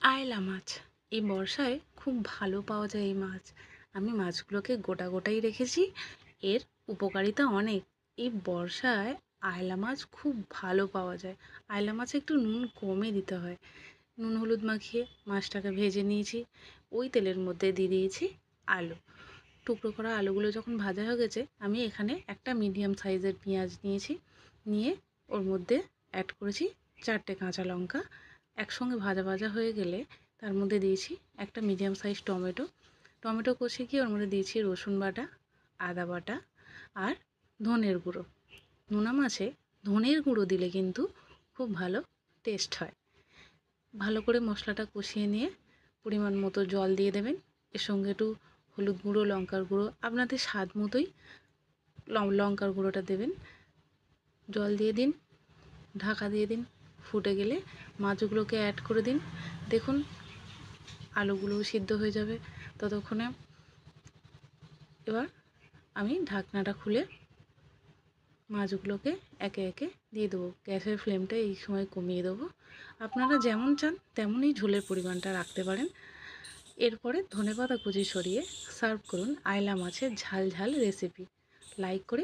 আয়লা মাছ এই বর্ষায় খুব ভালো পাওয়া যায় এই মাছ। আমি মাছগুলোকে গোটা গোটাই রেখেছি। এর উপকারিতা অনেক। এই বর্ষায় আয়লা মাছ খুব ভালো পাওয়া যায়। আয়লা মাছে একটু নুন কমে দিতে হয়। নুন হলুদ মাখিয়ে মাছটাকে ভেজে নিয়েছি। ওই তেলের মধ্যে দিয়ে দিয়েছি আলু। টুকরো করা আলুগুলো যখন ভাজা হয়ে গেছে, আমি এখানে একটা মিডিয়াম সাইজের পেঁয়াজ নিয়েছি। নিয়ে ওর মধ্যে অ্যাড করেছি 4টে কাঁচা লঙ্কা। একসঙ্গে ভাজা ভাজা হয়ে গেলে তার মধ্যে দিয়েছি একটা মিডিয়াম সাইজ টমেটো। টমেটো কষে গিয়ে ওর মধ্যে দিয়েছি রসুন বাটা, আদা বাটা আর ধনের গুঁড়ো। নোনা মাছে ধনের গুঁড়ো দিলে কিন্তু খুব ভালো টেস্ট হয়। ভালো করে মশলাটা কষিয়ে নিয়ে পরিমাণ মতো জল দিয়ে দেবেন। এর সঙ্গে একটু হলুদ গুঁড়ো, লঙ্কার গুঁড়ো আপনাদের স্বাদ মতোই লঙ্কার গুঁড়োটা দেবেন। জল দিয়ে দিন, ঢাকা দিয়ে দিন। ফুটে গেলে মাছগুলোকে অ্যাড করে দিন। দেখুন আলুগুলোও সিদ্ধ হয়ে যাবে ততক্ষণে। এবার আমি ঢাকনাটা খুলে মাছগুলোকে একে একে দিয়ে দেবো। গ্যাসের ফ্লেমটা এই সময় কমিয়ে দেবো। আপনারা যেমন চান তেমনই ঝোলের পরিমাণটা রাখতে পারেন। এরপরে ধনেপাতা কুচি সরিয়ে সার্ভ করুন আয়লা মাছের ঝাল ঝাল রেসিপি। লাইক করে